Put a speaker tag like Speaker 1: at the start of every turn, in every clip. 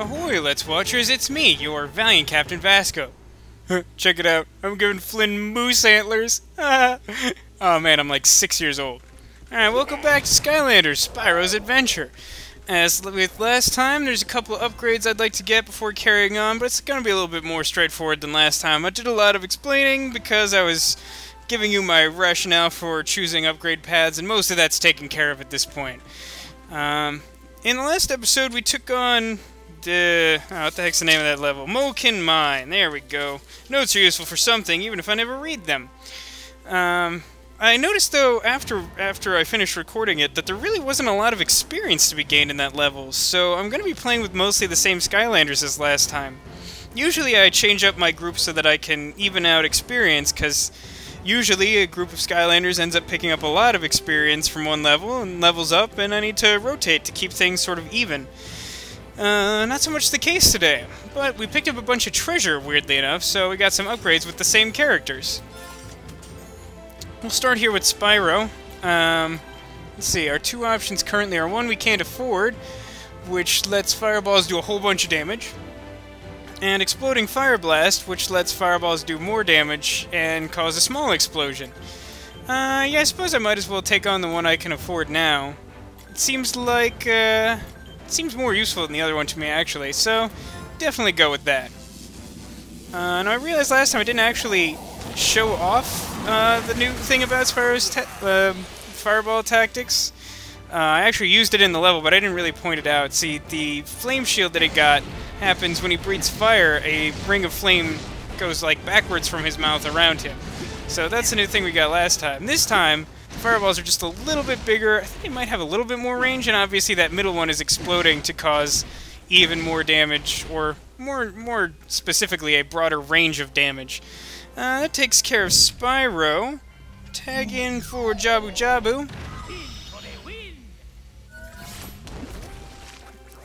Speaker 1: Ahoy, Let's Watchers, it's me, your valiant Captain Vasco. Check it out, I'm giving Flynn moose antlers. Oh man, I'm like 6 years old. Alright, welcome back to Skylanders, Spyro's Adventure. As with last time, there's a couple of upgrades I'd like to get before carrying on, but it's going to be a little bit more straightforward than last time. I did a lot of explaining because I was giving you my rationale for choosing upgrade paths, and most of that's taken care of at this point. In the last episode, we took on the... oh, what the heck's the name of that level? Mokin Mine. There we go. Notes are useful for something, even if I never read them. I noticed, though, after I finished recording it, that there really wasn't a lot of experience to be gained in that level, so I'm going to be playing with mostly the same Skylanders as last time. Usually I change up my group so that I can even out experience, because usually a group of Skylanders ends up picking up a lot of experience from one level and levels up, and I need to rotate to keep things sort of even. Not so much the case today, but we picked up a bunch of treasure, weirdly enough, so we got some upgrades with the same characters. We'll start here with Spyro. Let's see, our two options currently are one we can't afford, which lets fireballs do a whole bunch of damage, and Exploding Fire Blast, which lets fireballs do more damage and cause a small explosion. Yeah, I suppose I might as well take on the one I can afford now. It seems like, it seems more useful than the other one to me, actually, so definitely go with that. And I realized last time I didn't actually show off the new thing about Spyro's fireball tactics. I actually used it in the level, but I didn't really point it out. See, the flame shield that he got happens when he breathes fire. A ring of flame goes like backwards from his mouth around him. So that's the new thing we got last time. This time, the fireballs are just a little bit bigger. I think they might have a little bit more range, and obviously that middle one is exploding to cause even more damage, or more specifically, a broader range of damage. That takes care of Spyro. Tag in for Jabu Jabu.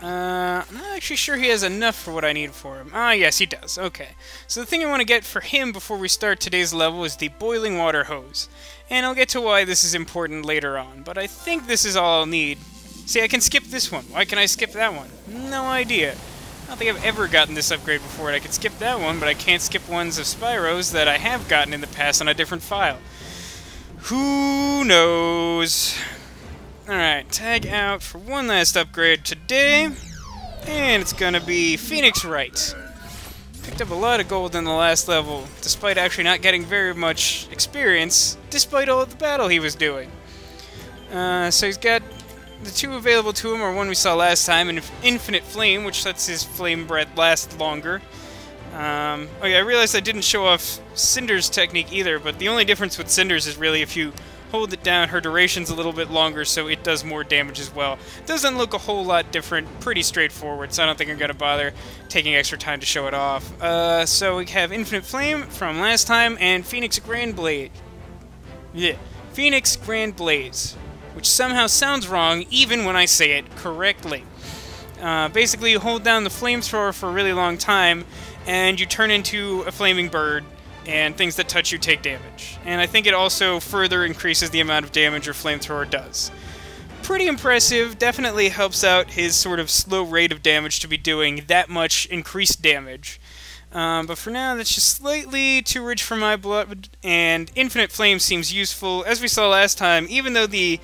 Speaker 1: I'm not actually sure he has enough for what I need for him. Ah, yes, he does. Okay. So the thing I want to get for him before we start today's level is the boiling water hose. And I'll get to why this is important later on, but I think this is all I'll need. See, I can skip this one. Why can I skip that one? No idea. I don't think I've ever gotten this upgrade before, and I could skip that one, but I can't skip ones of Spyro's that I have gotten in the past on a different file. Who knows? Alright, tag out for one last upgrade today, and it's gonna be Phoenix Right. Picked up a lot of gold in the last level, despite actually not getting very much experience, despite all of the battle he was doing. So he's got the two available to him are one we saw last time, an Infinite Flame, which lets his flame breath last longer. Oh yeah, I realized I didn't show off Cinder's technique either, but the only difference with Cinder's is really if you hold it down, her duration's a little bit longer, so it does more damage as well. Doesn't look a whole lot different, pretty straightforward, so I don't think I'm going to bother taking extra time to show it off. So we have Infinite Flame from last time, and Phoenix Grand Blaze. Yeah, Phoenix Grand Blaze, which somehow sounds wrong even when I say it correctly. Basically, you hold down the flamethrower for a really long time, and you turn into a flaming bird, and things that touch you take damage. And I think it also further increases the amount of damage your flamethrower does. Pretty impressive, definitely helps out his sort of slow rate of damage to be doing that much increased damage. But for now, that's just slightly too rich for my blood, and Infinite Flame seems useful. As we saw last time, even though the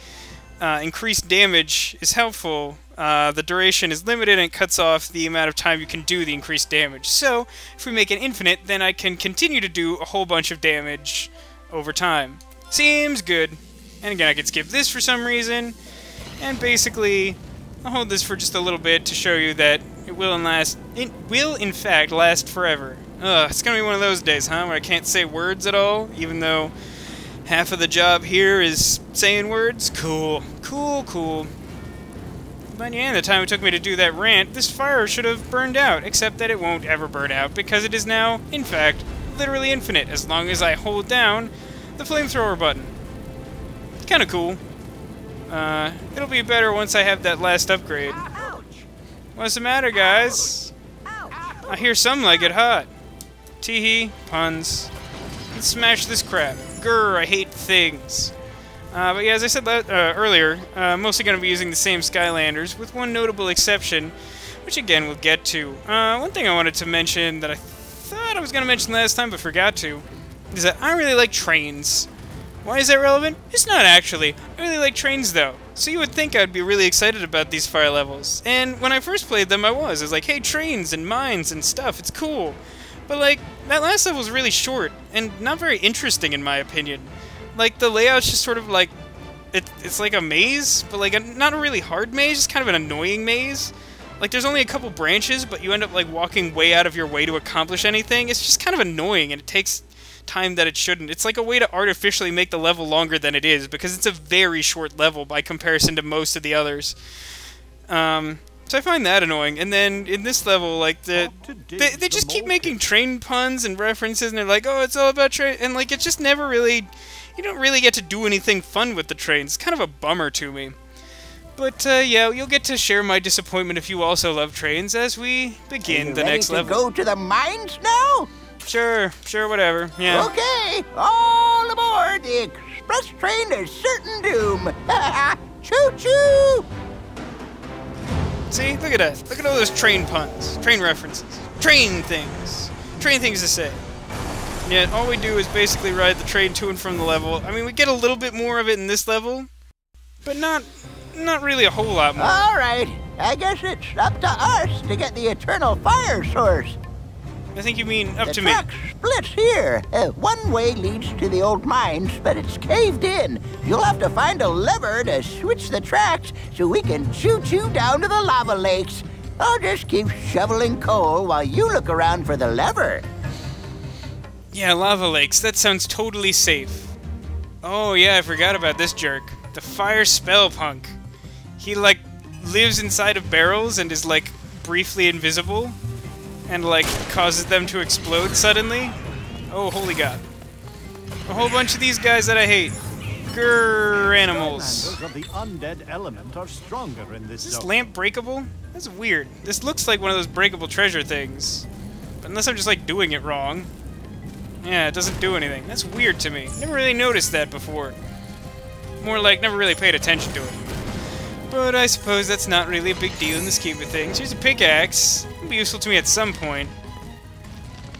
Speaker 1: increased damage is helpful, the duration is limited and it cuts off the amount of time you can do the increased damage. So, if we make it infinite, then I can continue to do a whole bunch of damage over time. Seems good. And again, I could skip this for some reason, and basically, I'll hold this for just a little bit to show you that it will in fact last forever. Ugh, it's gonna be one of those days, huh, where I can't say words at all, even though half of the job here is saying words? Cool. Cool, cool. But yeah, the time it took me to do that rant, this fire should have burned out, except that it won't ever burn out, because it is now, in fact, literally infinite, as long as I hold down the flamethrower button. Kinda cool. It'll be better once I have that last upgrade. What's the matter, guys? I hear some like it hot. Teehee, puns. Let's smash this crap. Grr, I hate things. But yeah, as I said earlier, mostly going to be using the same Skylanders, with one notable exception, which again we'll get to. One thing I wanted to mention that I thought I was going to mention last time but forgot to, is that I really like trains. Why is that relevant? It's not actually. I really like trains though. So you would think I'd be really excited about these fire levels. And when I first played them I was like, hey, trains and mines and stuff, it's cool. But like, that last level was really short and not very interesting in my opinion. Like, the layout's just sort of like, it's like a maze, but like not a really hard maze, just kind of an annoying maze. Like, there's only a couple branches, but you end up like walking way out of your way to accomplish anything. It's just kind of annoying, and it takes time that it shouldn't. It's like a way to artificially make the level longer than it is, because it's a very short level by comparison to most of the others. So I find that annoying. And then in this level, like, they just keep making train puns and references, and they're like, oh, it's all about train, and like, it's just never really, you don't really get to do anything fun with the trains. It's kind of a bummer to me. But yeah, you'll get to share my disappointment if you also love trains as we begin the next level.
Speaker 2: Go to the mines now?
Speaker 1: Sure, whatever, yeah.
Speaker 2: Okay, all aboard the express train to certain doom. Choo-choo!
Speaker 1: See, look at that. Look at all those train puns, train references, train things to say. And yet, all we do is basically ride the train to and from the level. I mean, we get a little bit more of it in this level, but not really a whole lot more.
Speaker 2: All right, I guess it's up to us to get the eternal fire source.
Speaker 1: I think you mean up to me.
Speaker 2: The track splits here. One way leads to the old mines, but it's caved in. You'll have to find a lever to switch the tracks so we can choo-choo down to the lava lakes. I'll just keep shoveling coal while you look around for the lever.
Speaker 1: Yeah, lava lakes. That sounds totally safe. Oh yeah, I forgot about this jerk. The fire spell punk. He, like, lives inside of barrels and is, like, briefly invisible. And, like, causes them to explode suddenly. Oh, holy god. A whole bunch of these guys that I hate. Grrr, animals.
Speaker 3: Skylanders of the undead element are stronger in this
Speaker 1: Is this
Speaker 3: zone.
Speaker 1: lamp breakable? That's weird. This looks like one of those breakable treasure things. But unless I'm just, like, doing it wrong. Yeah, it doesn't do anything. That's weird to me. Never really noticed that before. More like, never really paid attention to it. But I suppose that's not really a big deal in the scheme of things. Here's a pickaxe. It'll be useful to me at some point.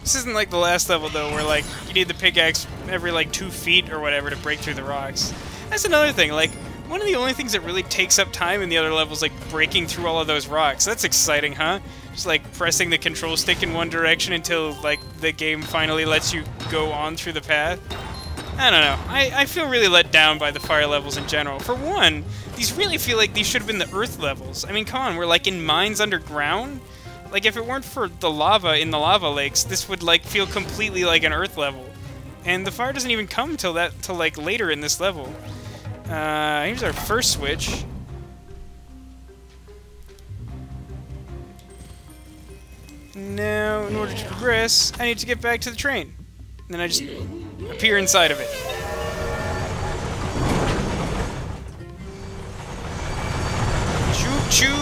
Speaker 1: This isn't like the last level, though, where, like, you need the pickaxe every, like, 2 feet or whatever to break through the rocks. That's another thing. Like, one of the only things that really takes up time in the other levels, like, breaking through all of those rocks. That's exciting, huh? Just, like, pressing the control stick in one direction until, like, the game finally lets you go on through the path. I don't know. I feel really let down by the fire levels in general. For one, these really feel like these should have been the earth levels. I mean, come on, we're like in mines underground. Like, if it weren't for the lava in the lava lakes, this would like feel completely like an earth level. And the fire doesn't even come till like later in this level. Here's our first switch. Now, in order to progress, I need to get back to the train. And then I just appear inside of it. Choo-choo!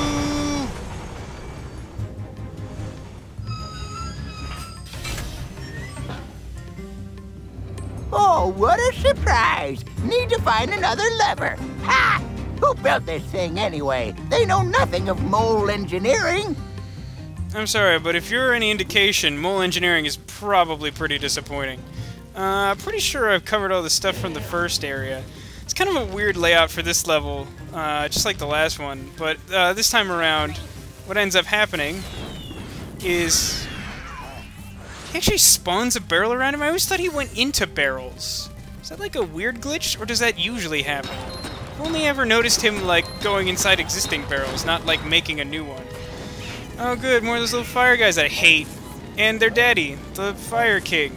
Speaker 2: Oh, what a surprise! Need to find another lever. Ha! Who built this thing anyway? They know nothing of mole engineering.
Speaker 1: I'm sorry, but if you're any indication, mole engineering is probably pretty disappointing. Pretty sure I've covered all the stuff from the first area. It's kind of a weird layout for this level, just like the last one, but this time around, what ends up happening is he actually spawns a barrel around him. I always thought he went into barrels. Is that like a weird glitch, or does that usually happen? I've only ever noticed him, like, going inside existing barrels, not, like, making a new one. Oh good, more of those little fire guys I hate. And their daddy, the Fire King.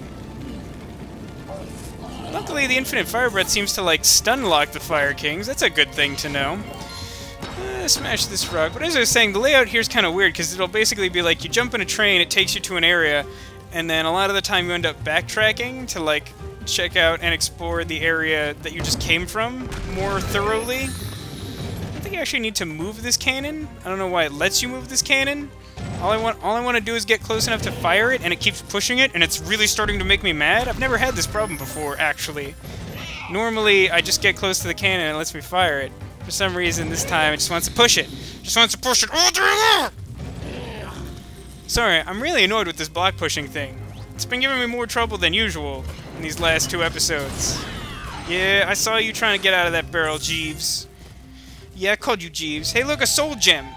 Speaker 1: Luckily, the infinite fire breath seems to, like, stun lock the Fire Kings. That's a good thing to know. Smash this rock. But as I was saying, the layout here is kind of weird, because it'll basically be like, you jump in a train, it takes you to an area, and then a lot of the time you end up backtracking to, like, check out and explore the area that you just came from more thoroughly. I think you actually need to move this cannon. I don't know why it lets you move this cannon. All I want to do is get close enough to fire it, and it keeps pushing it, and it's really starting to make me mad. I've never had this problem before, actually. Normally, I just get close to the cannon and it lets me fire it. For some reason, this time, it just wants to push it. Just wants to push it all through. Sorry, I'm really annoyed with this block pushing thing. It's been giving me more trouble than usual in these last 2 episodes. Yeah, I saw you trying to get out of that barrel, Jeeves. Yeah, I called you Jeeves. Hey, look, a soul gem!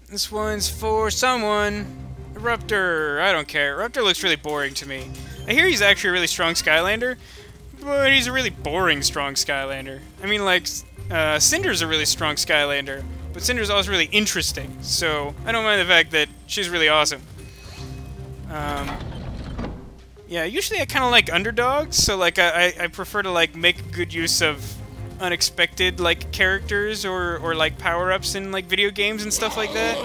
Speaker 1: This one's for someone. Eruptor. I don't care. Eruptor looks really boring to me. I hear he's actually a really strong Skylander, but he's a really boring strong Skylander. I mean, like, Cinder's a really strong Skylander, but Cinder's also really interesting, so I don't mind the fact that she's really awesome. Yeah, usually I kind of like underdogs, so, like, I prefer to, like, make good use of unexpected, like, characters or like, power-ups in, like, video games and stuff like that.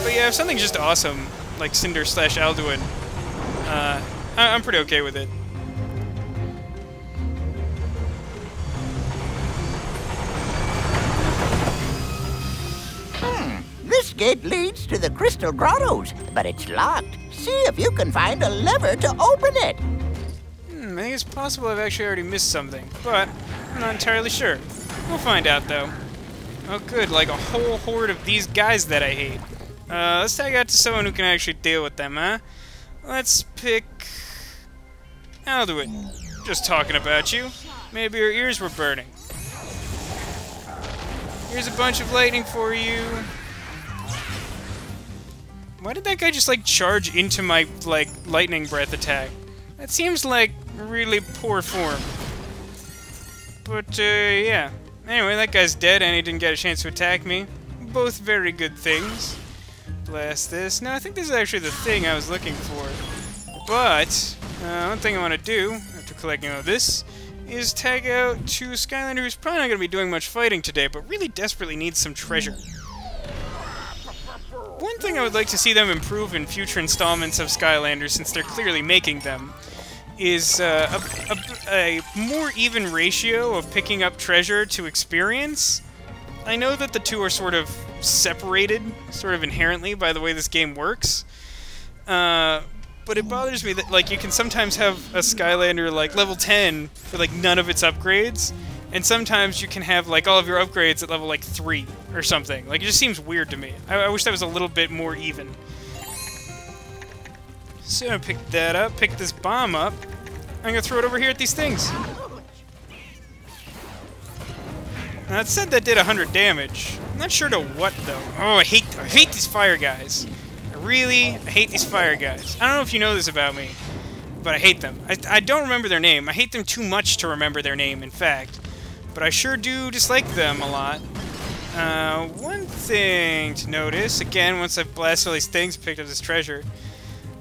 Speaker 1: But yeah, if something's just awesome, like Cinder / Alduin, I'm pretty okay with it.
Speaker 2: This gate leads to the Crystal Grottos, but it's locked. See if you can find a lever to open it.
Speaker 1: I think it's possible I've actually already missed something, but I'm not entirely sure. We'll find out, though. Oh, good, like a whole horde of these guys that I hate. Let's tag out to someone who can actually deal with them, huh? Let's pick... I'll do it. Just talking about you. Maybe your ears were burning. Here's a bunch of lightning for you. Why did that guy just, like, charge into my, like, lightning breath attack? That seems like really poor form. But, yeah. Anyway, that guy's dead and he didn't get a chance to attack me. Both very good things. Blast this. No, I think this is actually the thing I was looking for. But, one thing I want to do, after collecting all this, is tag out to Skylander who's probably not going to be doing much fighting today, but really desperately needs some treasure. One thing I would like to see them improve in future installments of Skylanders, since they're clearly making them, is a more even ratio of picking up treasure to experience. I know that the two are sort of separated, sort of inherently, by the way this game works. But it bothers me that, like, you can sometimes have a Skylander, like, level 10 for, like, none of its upgrades, and sometimes you can have, like, all of your upgrades at level, like, 3 or something. Like, it just seems weird to me. I wish that was a little bit more even. So I'm gonna pick that up, pick this bomb up. I'm gonna throw it over here at these things. Now, it said that did 100 damage. I'm not sure to what, though. Oh, I hate these fire guys. I hate these fire guys. I don't know if you know this about me, but I hate them. I don't remember their name. I hate them too much to remember their name, in fact. But I sure do dislike them a lot. One thing to notice, again, once I've blasted all these things, picked up this treasure.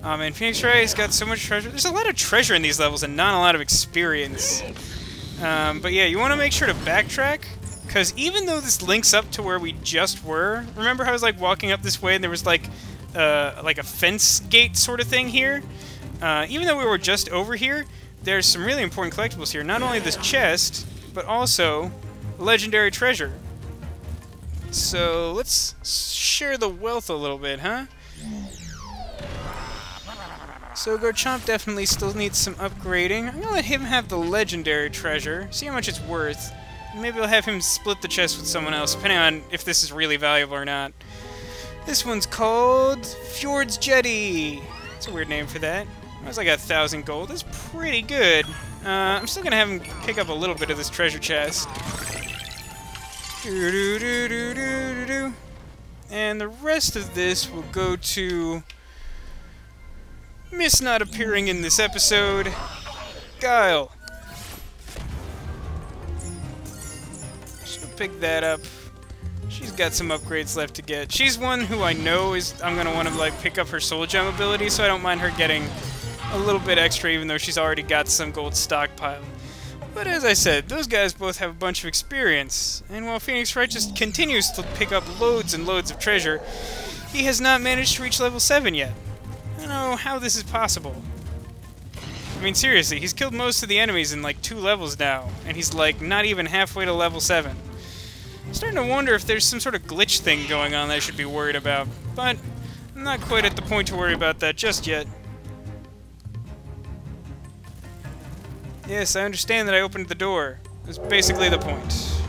Speaker 1: And Phoenix Wright's got so much treasure. There's a lot of treasure in these levels and not a lot of experience. But yeah, you want to make sure to backtrack, because even though this links up to where we just were, remember how I was like walking up this way and there was like a fence gate sort of thing here? Even though we were just over here, there's some really important collectibles here. Not only this chest, but also legendary treasure. So let's share the wealth a little bit, huh? So Garchomp definitely still needs some upgrading. I'm gonna let him have the legendary treasure, see how much it's worth. Maybe I'll have him split the chest with someone else, depending on if this is really valuable or not. This one's called Fjord's Jetty. That's a weird name for that. That was like 1,000 gold. That's pretty good. I'm still gonna have him pick up a little bit of this treasure chest. And the rest of this will go to Miss not appearing in this episode, Guile. So pick that up. She's got some upgrades left to get. She's one who I know is I'm gonna want to like pick up her soul gem ability, so I don't mind her getting a little bit extra, even though she's already got some gold stockpile. But as I said, those guys both have a bunch of experience, and while Phoenix Wright just continues to pick up loads and loads of treasure, he has not managed to reach level 7 yet. I don't know how this is possible. I mean, seriously, he's killed most of the enemies in like 2 levels now, and he's like not even halfway to level 7. I'm starting to wonder if there's some sort of glitch thing going on that I should be worried about, but I'm not quite at the point to worry about that just yet. Yes, I understand that I opened the door. That's basically the point.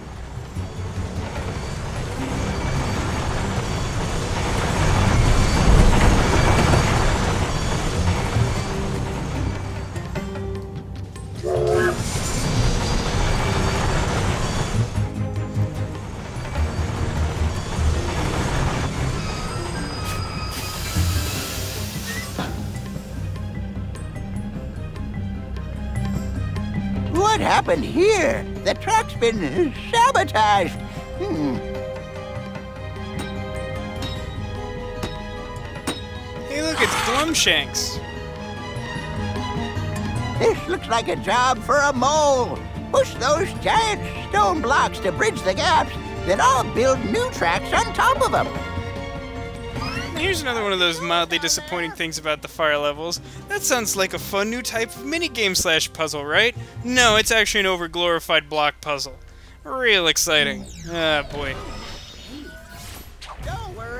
Speaker 2: happened here? The track's been sabotaged.
Speaker 1: Hey, look, it's Glumshanks.
Speaker 2: This looks like a job for a mole. Push those giant stone blocks to bridge the gaps, then I'll build new tracks on top of them.
Speaker 1: Here's another one of those mildly disappointing things about the fire levels. That sounds like a fun new type of minigame / puzzle, right? No, it's actually an over-glorified block puzzle. Real exciting. Ah, boy.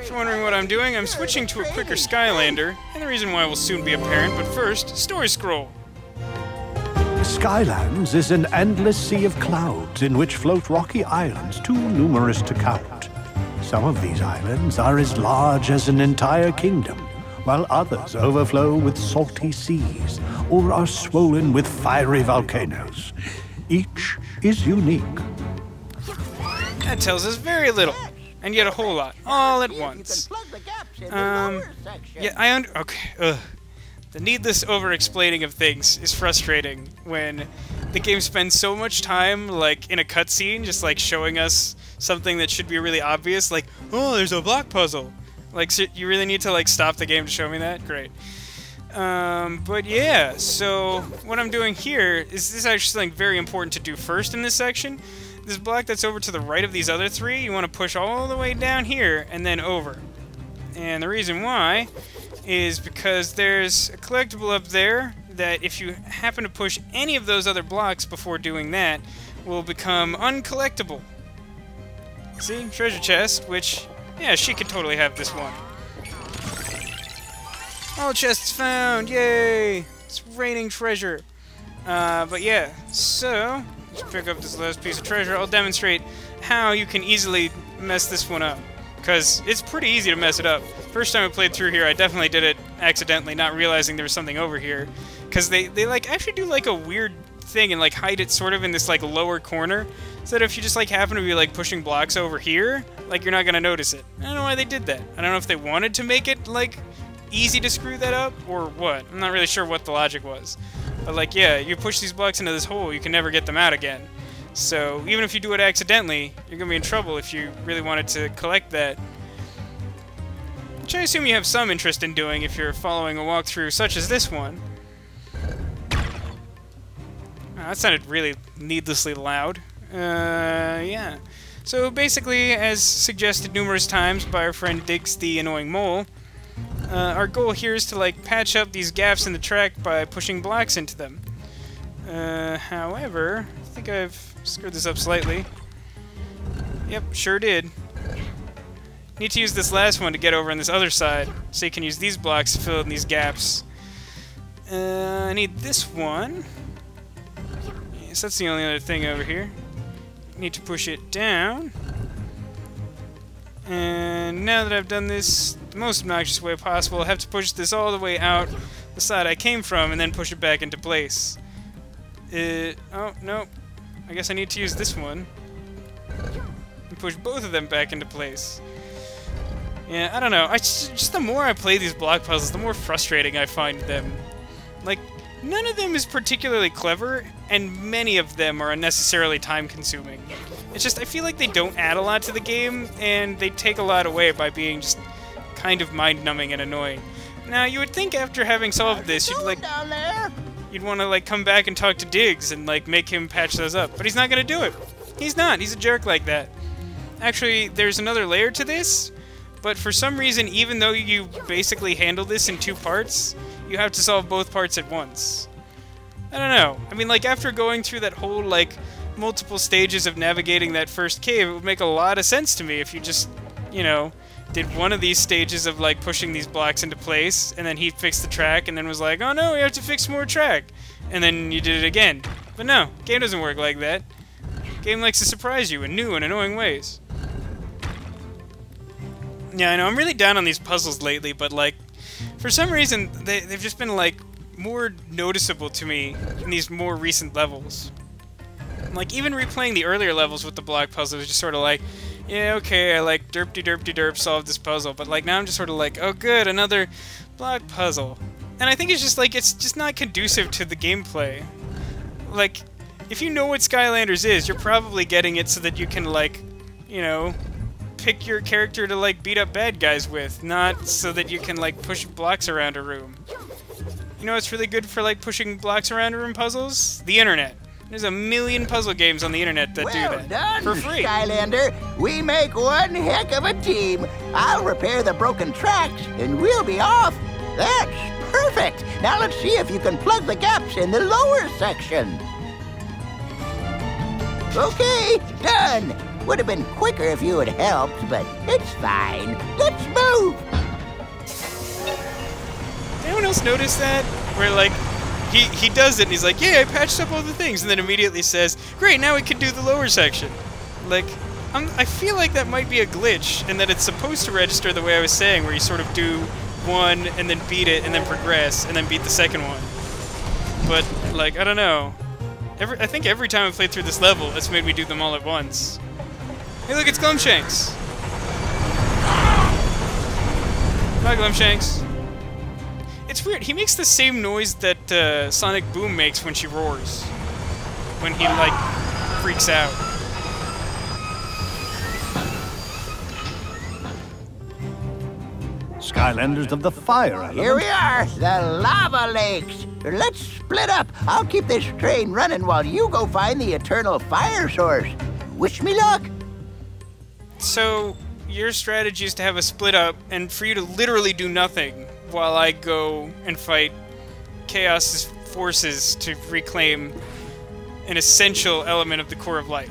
Speaker 1: If you're wondering what I'm doing, I'm switching to a quicker Skylander, and the reason why will soon be apparent, but first, story scroll.
Speaker 3: Skylands is an endless sea of clouds in which float rocky islands too numerous to count. Some of these islands are as large as an entire kingdom, while others overflow with salty seas or are swollen with fiery volcanoes. Each is unique.
Speaker 1: That tells us very little, and yet a whole lot, all at once. Okay, The needless over-explaining of things is frustrating when the game spends so much time, like, in a cutscene, just, like, showing us something that should be really obvious, like, oh, there's a block puzzle. Like, so you really need to, like, stop the game to show me that? Great. But yeah, so what I'm doing here is this is actually something very important to do first in this section. This block that's over to the right of these other three, you want to push all the way down here and then over. And the reason why is because there's a collectible up there that if you happen to push any of those other blocks before doing that, will become uncollectible. See? Treasure chest, which, yeah, she could totally have this one. All chests found! Yay! It's raining treasure. But yeah, so let's pick up this last piece of treasure. I'll demonstrate how you can easily mess this one up, because it's pretty easy to mess it up. First time I played through here, I definitely did it accidentally, not realizing there was something over here. Because they like, actually do, like, a weird thing and, like, hide it sort of in this, like, lower corner. So that if you just, like, happen to be, like, pushing blocks over here, like, you're not gonna notice it. I don't know why they did that. I don't know if they wanted to make it, like, easy to screw that up, or what. I'm not really sure what the logic was. But, like, yeah, you push these blocks into this hole, you can never get them out again. So, even if you do it accidentally, you're gonna be in trouble if you really wanted to collect that. Which I assume you have some interest in doing if you're following a walkthrough such as this one. Oh, that sounded really needlessly loud. Yeah. So basically, as suggested numerous times by our friend Diggs the Annoying Mole, our goal here is to, like, patch up these gaps in the track by pushing blocks into them. However, I think I've screwed this up slightly. Yep, sure did. Need to use this last one to get over on this other side, so you can use these blocks to fill in these gaps. I need this one. Yes, that's the only other thing over here. Need to push it down. And now that I've done this the most obnoxious way possible, I have to push this all the way out the side I came from and then push it back into place. Oh, no. I guess I need to use this one. And push both of them back into place. Yeah, I don't know. Just the more I play these block puzzles, the more frustrating I find them. Like, none of them is particularly clever, and many of them are unnecessarily time-consuming. It's just, I feel like they don't add a lot to the game, and they take a lot away by being just kind of mind-numbing and annoying. Now, you would think after having solved this, you'd want to, like, come back and talk to Diggs and, like, make him patch those up. But he's not going to do it. He's not. He's a jerk like that. Actually, there's another layer to this. But for some reason, even though you basically handle this in 2 parts, you have to solve both parts at once. I don't know. I mean, like, after going through that whole, like, multiple stages of navigating that first cave, it would make a lot of sense to me if you just, you know, did one of these stages of, like, pushing these blocks into place, and then he fixed the track, and then was like, oh no, we have to fix more track. And then you did it again. But no, game doesn't work like that. Game likes to surprise you in new and annoying ways. Yeah, I know, I'm really down on these puzzles lately, but, like, for some reason, they've just been, like, more noticeable to me in these more recent levels. Like, even replaying the earlier levels with the block puzzle was just sort of like, yeah, okay, I, like, derp-de-derp-de-derp solved this puzzle, but, like, now I'm just sort of like, oh, good, another block puzzle. And I think it's just, like, it's just not conducive to the gameplay. Like, if you know what Skylanders is, you're probably getting it so that you can, like, you know, pick your character to, like, beat up bad guys with, not so that you can, like, push blocks around a room. You know what's really good for, like, pushing blocks around a room puzzles? The internet. There's a million puzzle games on the internet that do that.
Speaker 2: Done,
Speaker 1: for free.
Speaker 2: Skylander. We make one heck of a team. I'll repair the broken tracks, and we'll be off. That's perfect. Now let's see if you can plug the gaps in the lower section. Okay, done. Would have been quicker if you had helped, but it's fine. Let's move.
Speaker 1: Anyone else notice that? Where, like, he does it and he's like, yeah, I patched up all the things, and then immediately says, great, now we can do the lower section. Like, I feel like that might be a glitch, and that it's supposed to register the way I was saying, where you sort of do one, and then beat it, and then progress, and then beat the second one. But, like, I don't know. I think every time I've played through this level, it's made me do them all at once. Hey, look, it's Glumshanks! Hi, Glumshanks. It's weird, he makes the same noise that Sonic Boom makes when she roars. When he, like, freaks out.
Speaker 3: Skylanders of the fire element.
Speaker 2: Here we are, the lava lakes. Let's split up. I'll keep this train running while you go find the eternal fire source. Wish me luck.
Speaker 1: So, your strategy is to have a split up, and for you to literally do nothing while I go and fight Kaos's forces to reclaim an essential element of the core of light.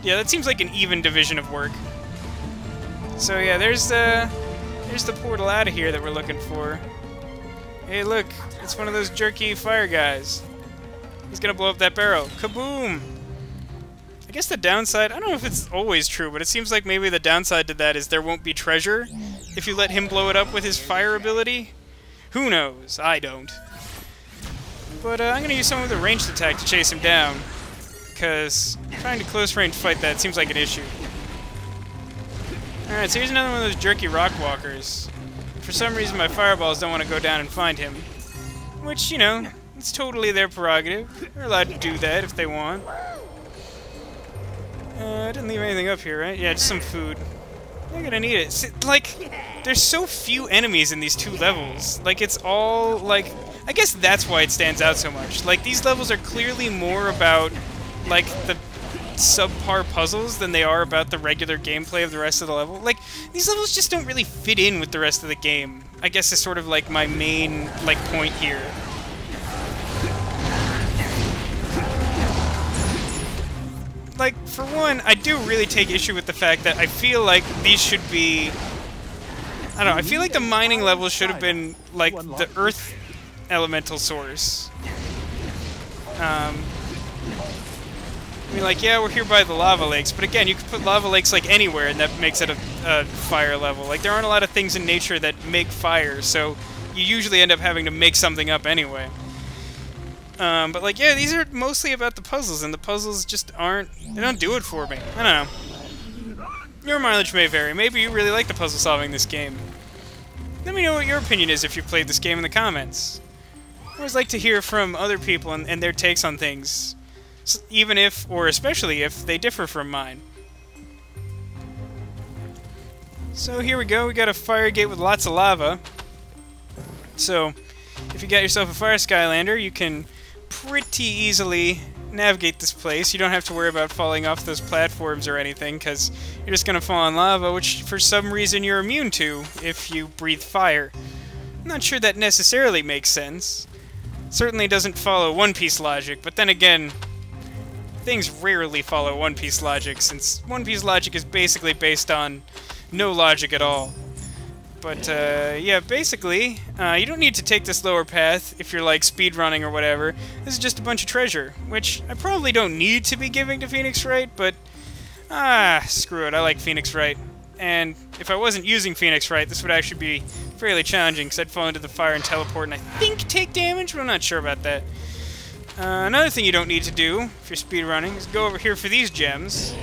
Speaker 1: Yeah, that seems like an even division of work. So yeah, there's the portal out of here that we're looking for. Hey, look, it's one of those jerky fire guys. He's gonna blow up that barrel. Kaboom! I guess the downside, I don't know if it's always true, but it seems like maybe the downside to that is there won't be treasure if you let him blow it up with his fire ability. Who knows? I don't. But I'm gonna use someone with a ranged attack to chase him down, because trying to close range fight that seems like an issue. Alright, so here's another one of those jerky rock walkers. For some reason my fireballs don't want to go down and find him. Which, you know, it's totally their prerogative. They're allowed to do that if they want. I didn't leave anything up here, right? Yeah, just some food. They're gonna need it. See, like, there's so few enemies in these two levels. Like, it's all, like... I guess that's why it stands out so much. Like, these levels are clearly more about, like, the subpar puzzles than they are about the regular gameplay of the rest of the level. Like, these levels just don't really fit in with the rest of the game. I guess is sort of, like, my main, like, point here. Like, for one, I do really take issue with the fact that I feel like these should be... I don't know, I feel like the mining level should have been, like, the Earth elemental source. I mean, like, yeah, we're here by the lava lakes, but again, you could put lava lakes, like, anywhere, and that makes it a fire level. Like, there aren't a lot of things in nature that make fire, so you usually end up having to make something up anyway. But, like, yeah, these are mostly about the puzzles, and the puzzles just aren't... They don't do it for me. I don't know. Your mileage may vary. Maybe you really like the puzzle solving this game. Let me know what your opinion is if you've played this game in the comments. I always like to hear from other people and their takes on things, even if, or especially if, they differ from mine. So here we go. We got a fire gate with lots of lava. So, if you got yourself a fire Skylander, you can pretty easily navigate this place. You don't have to worry about falling off those platforms or anything, because you're just going to fall in lava, which for some reason you're immune to if you breathe fire. I'm not sure that necessarily makes sense. Certainly doesn't follow One Piece logic, but then again, things rarely follow One Piece logic, since One Piece logic is basically based on no logic at all. But, yeah, basically, you don't need to take this lower path if you're, like, speedrunning or whatever. This is just a bunch of treasure, which I probably don't need to be giving to Phoenix Wright, but, screw it, I like Phoenix Wright. And if I wasn't using Phoenix Wright, this would actually be fairly challenging, because I'd fall into the fire and teleport, and I think take damage, but I'm not sure about that. Another thing you don't need to do, if you're speedrunning, is go over here for these gems,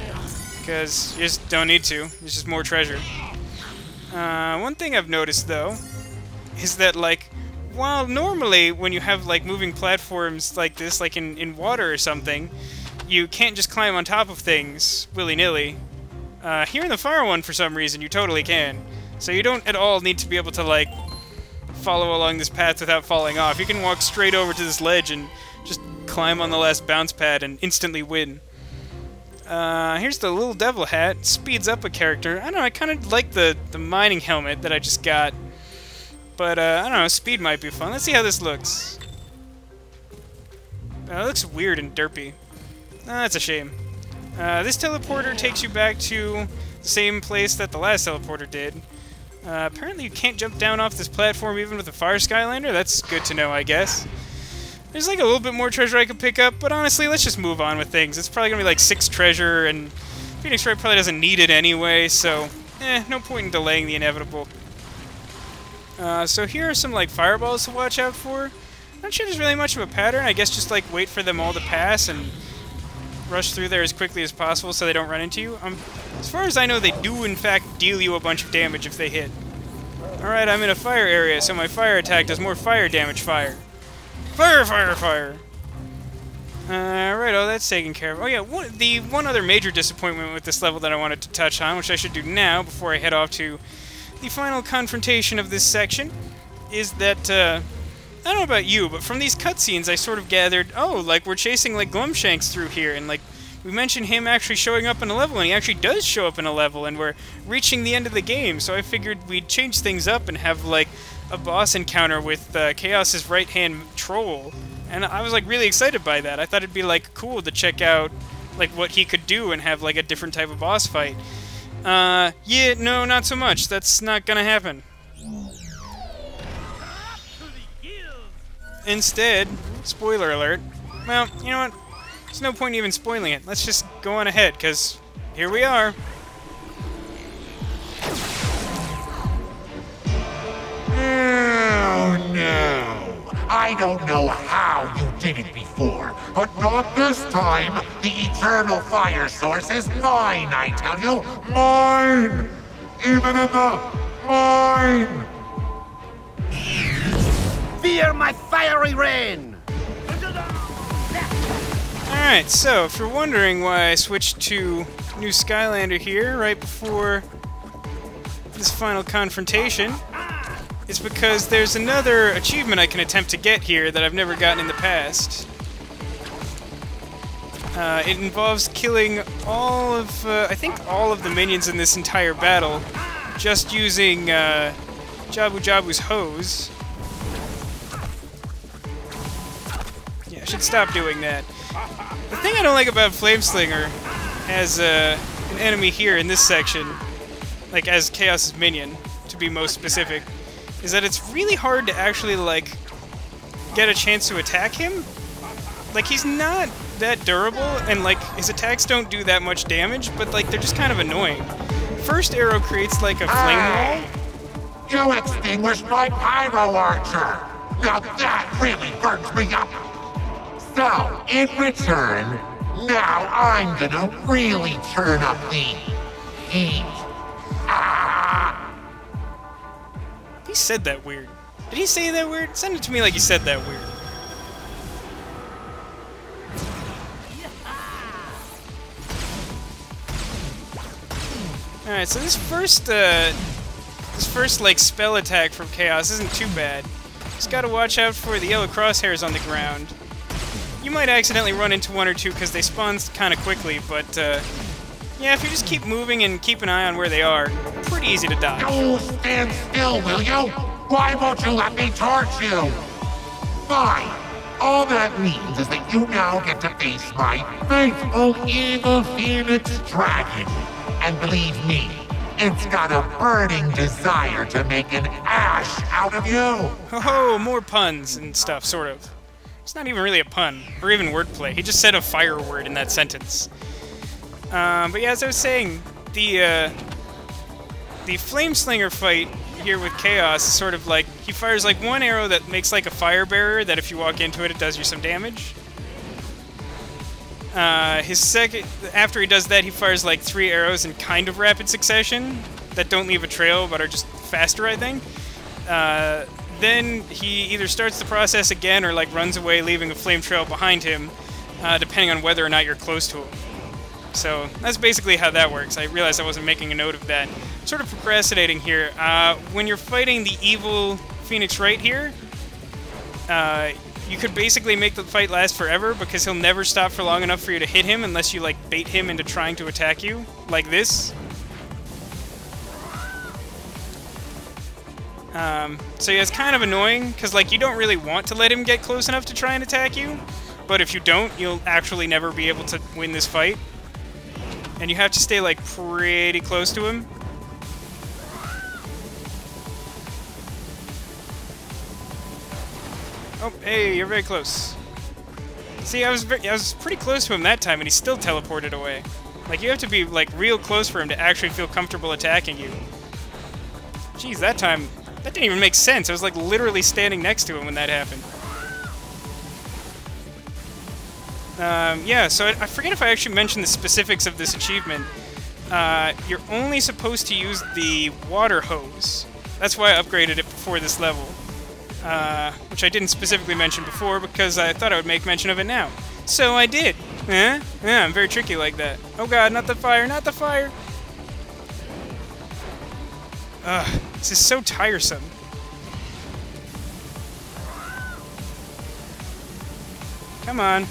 Speaker 1: because you just don't need to. There's just more treasure. One thing I've noticed, though, is that, like, while normally when you have, like, moving platforms like this, like in water or something, you can't just climb on top of things willy-nilly. Here in the fire one, for some reason, you totally can. So you don't at all need to be able to, like, follow along this path without falling off. You can walk straight over to this ledge and just climb on the last bounce pad and instantly win. Here's the little devil hat. Speeds up a character. I don't know, I kind of like the mining helmet that I just got. But, I don't know, speed might be fun. Let's see how this looks. It looks weird and derpy. That's a shame. This teleporter takes you back to the same place that the last teleporter did. Apparently you can't jump down off this platform even with a fire Skylander. That's good to know, I guess. There's like a little bit more treasure I could pick up, but honestly, let's just move on with things. It's probably gonna be like 6 treasure, and Phoenix Wright probably doesn't need it anyway, so no point in delaying the inevitable. So here are some like fireballs to watch out for. Not sure there's really much of a pattern. I guess just like wait for them all to pass and rush through there as quickly as possible so they don't run into you. As far as I know, they do in fact deal you a bunch of damage if they hit. Alright, I'm in a fire area, so my fire attack does more fire damage. Fire! Fire, fire, fire! Right, oh, that's taken care of. Oh yeah, the one other major disappointment with this level that I wanted to touch on, which I should do now before I head off to the final confrontation of this section, is that, I don't know about you, but from these cutscenes I sort of gathered, oh, like, we're chasing, like, Glumshanks through here, and, like, we mentioned him actually showing up in a level, and he actually does show up in a level, and we're reaching the end of the game, so I figured we'd change things up and have, like, a boss encounter with Kaos's right-hand troll, and I was, like, really excited by that. I thought it'd be, like, cool to check out, like, what he could do and have, like, a different type of boss fight. Yeah, no, not so much. That's not gonna happen. Instead, spoiler alert, well, you know what, there's no point even spoiling it. Let's just go on ahead, because here we are.
Speaker 4: Oh, no. I don't know how you did it before, but not this time. The eternal fire source is mine, I tell you. Mine! Even in the mine!
Speaker 5: Fear my fiery rain!
Speaker 1: Alright, so if you're wondering why I switched to new Skylander here right before this final confrontation, it's because there's another achievement I can attempt to get here that I've never gotten in the past. It involves killing all of, I think all of the minions in this entire battle, just using Jabu Jabu's hose. Yeah, I should stop doing that. The thing I don't like about Flameslinger as an enemy here in this section, like as Kaos's minion, to be most specific, is that it's really hard to actually, like, get a chance to attack him. Like, he's not that durable, and, like, his attacks don't do that much damage, but, like, they're just kind of annoying. First arrow creates, like, a flame wall.
Speaker 4: You extinguished my pyro archer! Now that really burns me up! So, in return, now I'm gonna really turn up the heat. Ah!
Speaker 1: He said that weird. Did he say that weird? It sounded to me like he said that weird. Alright, so this first like spell attack from Kaos isn't too bad. Just gotta watch out for the yellow crosshairs on the ground. You might accidentally run into one or two because they spawn kind of quickly, but yeah, if you just keep moving and keep an eye on where they are, pretty easy to dodge.
Speaker 4: You stand still, will you? Why won't you let me torch you? Fine. All that means is that you now get to face my faithful evil Phoenix Dragon. And believe me, it's got a burning desire to make an ash out of you.
Speaker 1: Ho-ho, more puns and stuff, sort of. It's not even really a pun, or even wordplay. He just said a fire word in that sentence. But yeah, as I was saying, the Flameslinger fight here with Kaos is sort of like, he fires like one arrow that makes like a fire barrier that if you walk into it, it does you some damage. His second, after he does that, he fires like 3 arrows in kind of rapid succession that don't leave a trail but are just faster, I think. Then he either starts the process again or like runs away, leaving a flame trail behind him. depending on whether or not you're close to him. So that's basically how that works. I realized I wasn't making a note of that. I'm sort of procrastinating here. When you're fighting the evil Phoenix Wright here, you could basically make the fight last forever because he'll never stop for long enough for you to hit him unless you, like, bait him into trying to attack you, like this. So yeah, it's kind of annoying, because, like, you don't really want to let him get close enough to try and attack you, but if you don't, you'll actually never be able to win this fight. And you have to stay, like, pretty close to him. Oh, hey, you're very close. See, I was pretty close to him that time, and he still teleported away. Like, you have to be, like, real close for him to actually feel comfortable attacking you. Jeez, that time, that didn't even make sense. I was, like, literally standing next to him when that happened. Yeah, so I forget if I actually mentioned the specifics of this achievement. You're only supposed to use the water hose. That's why I upgraded it before this level. Which I didn't specifically mention before because I thought I would make mention of it now. So I did. Yeah, I'm very tricky like that. Oh god, not the fire, not the fire! Ugh, this is so tiresome. Come on.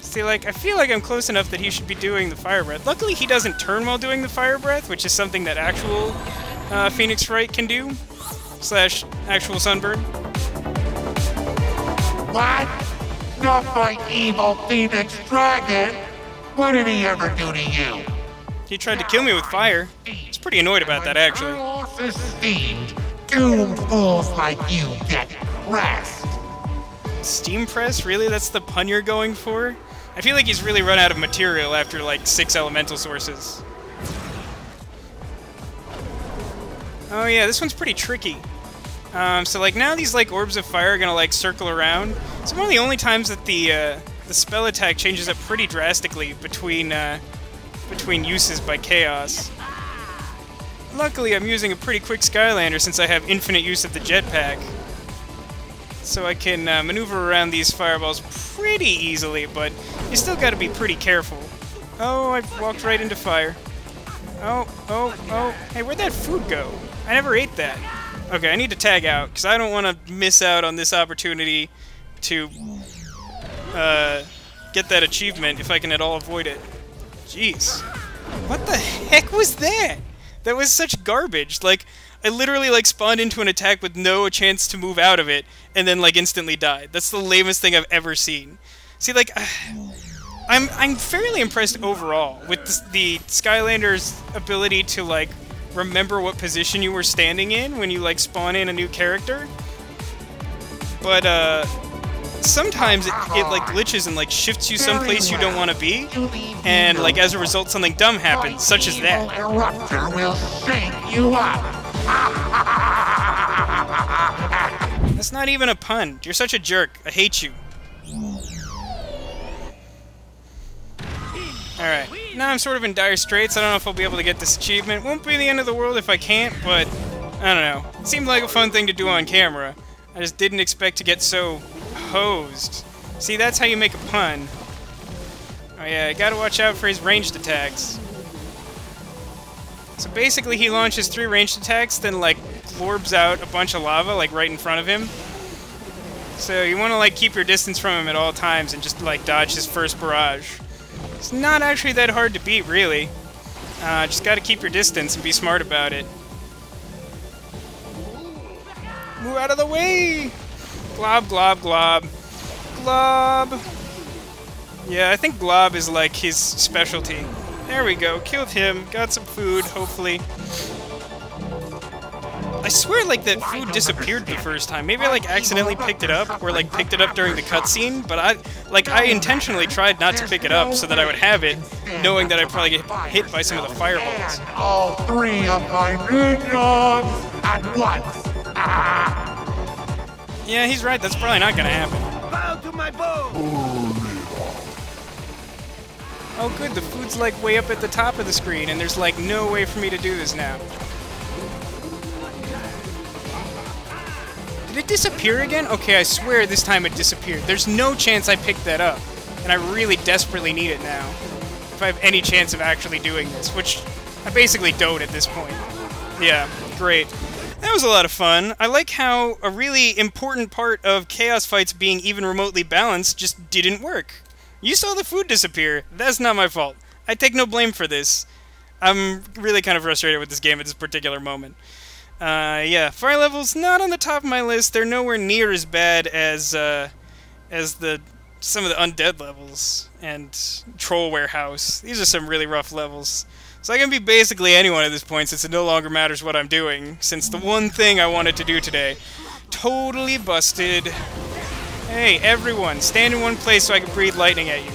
Speaker 1: See, like, I feel like I'm close enough that he should be doing the fire breath. Luckily, he doesn't turn while doing the fire breath, which is something that actual Phoenix Wright can do. / actual sunburn.
Speaker 4: What? Not my evil Phoenix Dragon? What did he ever do to you?
Speaker 1: He tried to kill me with fire. I was pretty annoyed about that, actually.
Speaker 4: Kaos is steamed. Doomed fools like you get pressed.
Speaker 1: Steam press? Really? That's the pun you're going for? I feel like he's really run out of material after, like, 6 elemental sources. Oh yeah, this one's pretty tricky. So, like, now these, like, orbs of fire are gonna, like, circle around. It's one of the only times that the spell attack changes up pretty drastically between uses by Kaos. Luckily, I'm using a pretty quick Skylander since I have infinite use of the jetpack. So I can maneuver around these fireballs pretty easily, but you still gotta be pretty careful. Oh, I walked right into fire. Oh. Hey, where'd that food go? I never ate that. Okay, I need to tag out, because I don't want to miss out on this opportunity to get that achievement if I can at all avoid it. Jeez. What the heck was that? That was such garbage. Like, I literally, like, spawned into an attack with no chance to move out of it, and then, like, instantly died. That's the lamest thing I've ever seen. See, like, I'm fairly impressed overall with the Skylanders' ability to, like, remember what position you were standing in when you, like, spawn in a new character. But, sometimes it like, glitches and, like, shifts you someplace you don't want to be, and, like, as a result, something dumb happens, such as that.
Speaker 4: Eruptor will shake you up.
Speaker 1: That's not even a pun. You're such a jerk. I hate you. Alright, now I'm sort of in dire straits. I don't know if I'll be able to get this achievement. Won't be the end of the world if I can't, but I don't know. It seemed like a fun thing to do on camera. I just didn't expect to get so hosed. See, that's how you make a pun. Oh yeah, you gotta watch out for his ranged attacks. So basically he launches 3 ranged attacks, then, like, glorbs out a bunch of lava, like, right in front of him. So you want to, like, keep your distance from him at all times and just, like, dodge his first barrage. It's not actually that hard to beat, really. Just gotta keep your distance and be smart about it. Move out of the way! Glob, glob, glob. Glob! Yeah, I think glob is, like, his specialty. There we go, killed him, got some food, hopefully. I swear, like, that food disappeared the first time. Maybe I, like, accidentally picked it up, or, like, picked it up during the cutscene, but I intentionally tried not to pick it up so that I would have it, knowing that I'd probably get hit by some of the fireballs.
Speaker 4: All 3 of my minions at once.
Speaker 1: Yeah, he's right, that's probably not gonna happen.
Speaker 5: Bow to my bow!
Speaker 1: Oh good, the food's, like, way up at the top of the screen, and there's, like, no way for me to do this now. Did Did it disappear again? Okay, I swear this time it disappeared. There's no chance I picked that up. And I really desperately need it now. If I have any chance of actually doing this, which I basically don't at this point. Yeah, great. That was a lot of fun. I like how a really important part of Chaos fights being even remotely balanced just didn't work. You saw the food disappear. That's not my fault. I take no blame for this. I'm really kind of frustrated with this game at this particular moment. Yeah, fire levels not on the top of my list. They're nowhere near as bad as some of the undead levels and Troll Warehouse. These are some really rough levels. So I can be basically anyone at this point since it no longer matters what I'm doing, since the one thing I wanted to do today totally busted. Hey, everyone, stand in one place so I can breathe lightning at you.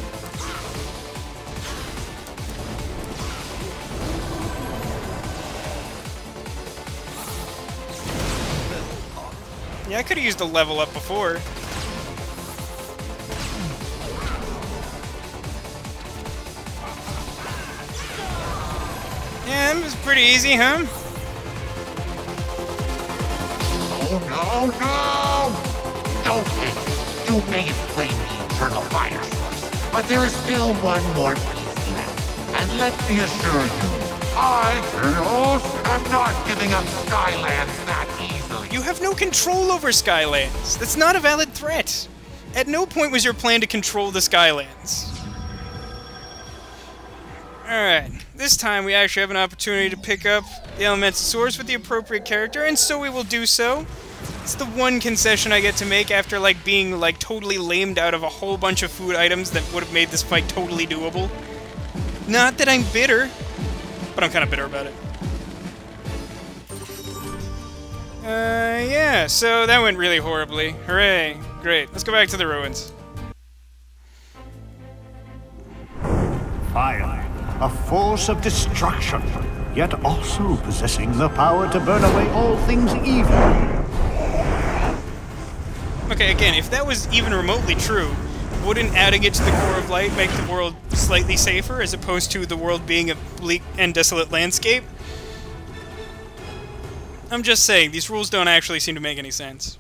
Speaker 1: Yeah, I could have used a level up before. Yeah, it was pretty easy, huh?
Speaker 4: Oh no! Okay, you may explain the internal fire source, but there is still one more piece left. And let me assure you, I, Kaos, am not giving up Skylanders that easily.
Speaker 1: You have no control over Skylands. That's not a valid threat. At no point was your plan to control the Skylands. Alright, this time we actually have an opportunity to pick up the elemental source with the appropriate character, and so we will do so. It's the one concession I get to make after, like, being, like, totally lamed out of a whole bunch of food items that would have made this fight totally doable. Not that I'm bitter, but I'm kind of bitter about it. Yeah, so that went really horribly. Hooray. Great. Let's go back to the ruins.
Speaker 3: Fire, a force of destruction, yet also possessing the power to burn away all things evil.
Speaker 1: Okay, again, if that was even remotely true, wouldn't adding it to the core of light make the world slightly safer, as opposed to the world being a bleak and desolate landscape? I'm just saying, these rules don't actually seem to make any sense.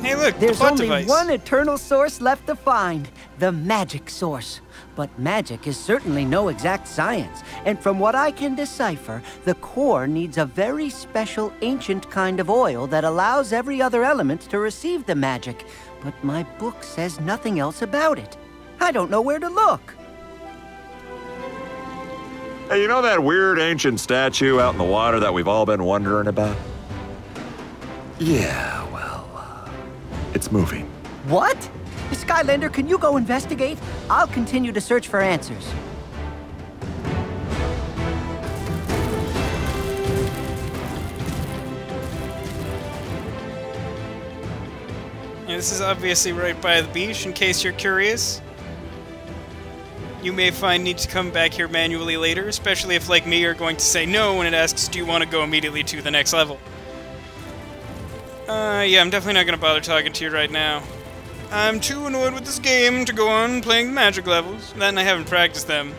Speaker 1: Hey look,
Speaker 6: There's
Speaker 1: the plot
Speaker 6: only
Speaker 1: device.
Speaker 6: one eternal source left to find, the magic source. But magic is certainly no exact science, and from what I can decipher, the core needs a very special ancient kind of oil that allows every other element to receive the magic. But my book says nothing else about it. I don't know where to look.
Speaker 7: Hey, you know that weird ancient statue out in the water that we've all been wondering about? Yeah, well, it's moving.
Speaker 6: What? Skylander, can you go investigate? I'll continue to search for answers.
Speaker 1: Yeah, this is obviously right by the beach, in case you're curious. You may find need to come back here manually later, especially if, like me, you're going to say no when it asks, do you want to go immediately to the next level? Yeah, I'm definitely not going to bother talking to you right now. I'm too annoyed with this game to go on playing the magic levels. Then I haven't practiced them.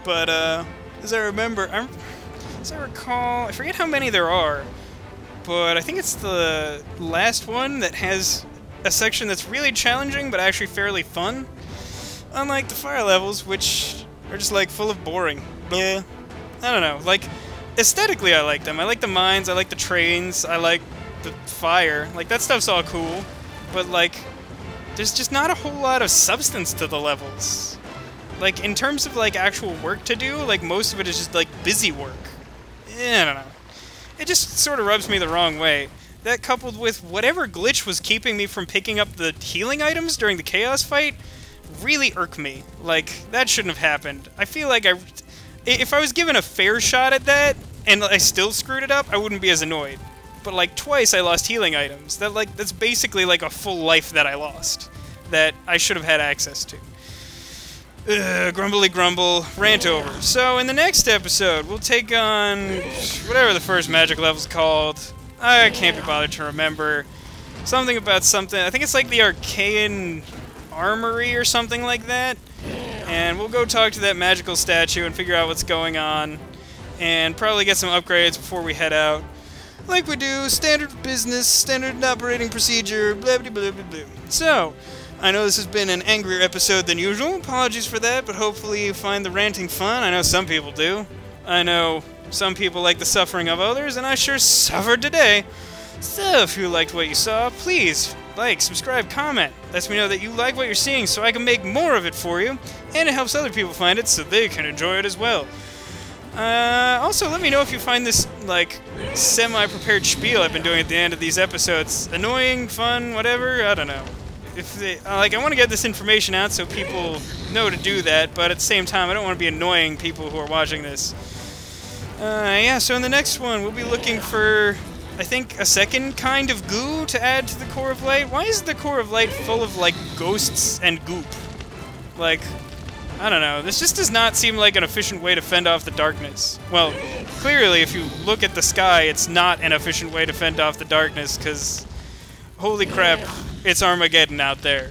Speaker 1: But, as I recall, I forget how many there are, but I think it's the last one that has a section that's really challenging, but actually fairly fun. Unlike the fire levels, which are just, like, full of boring. Yeah. I don't know. Like, aesthetically I like them. I like the mines, I like the trains, I like the fire. Like, that stuff's all cool. But, like, there's just not a whole lot of substance to the levels. Like, in terms of, like, actual work to do, like, most of it is just, like, busy work. I don't know. It just sort of rubs me the wrong way. That coupled with whatever glitch was keeping me from picking up the healing items during the Chaos fight really irk me. Like, that shouldn't have happened. I feel like if I was given a fair shot at that, and I still screwed it up, I wouldn't be as annoyed. But, like, twice I lost healing items. That's basically, like, a full life that I lost. That I should have had access to. Grumbly grumble, rant over. So, in the next episode, we'll take on whatever the first magic level's called. I can't be bothered to remember. Something about something. I think it's like the Archaean Armory or something like that. And we'll go talk to that magical statue and figure out what's going on. and probably get some upgrades before we head out. Like we do, standard business, standard operating procedure, blah blah blah blah blah. So, I know this has been an angrier episode than usual, apologies for that, but hopefully you find the ranting fun. I know some people do. I know some people like the suffering of others, and I sure suffered today. So, if you liked what you saw, please like, subscribe, comment. Lets me know that you like what you're seeing so I can make more of it for you, and it helps other people find it so they can enjoy it as well. Also, let me know if you find this, like, semi-prepared spiel I've been doing at the end of these episodes annoying, fun, whatever, I don't know. If they, like, I want to get this information out so people know to do that, but at the same time, I don't want to be annoying people who are watching this. Yeah, so in the next one, we'll be looking for, I think, a second kind of goo to add to the Core of Light. Why is the Core of Light full of, like, ghosts and goop? Like, I don't know. This just does not seem like an efficient way to fend off the darkness. Well, clearly, if you look at the sky, it's not an efficient way to fend off the darkness, because, holy crap, it's Armageddon out there.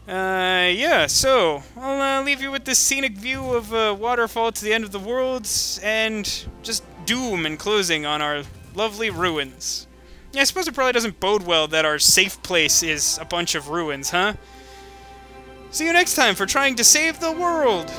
Speaker 1: Yeah, so, I'll leave you with this scenic view of a waterfall to the end of the world, and just doom in closing on our lovely ruins. Yeah, I suppose it probably doesn't bode well that our safe place is a bunch of ruins, huh? See you next time for trying to save the world!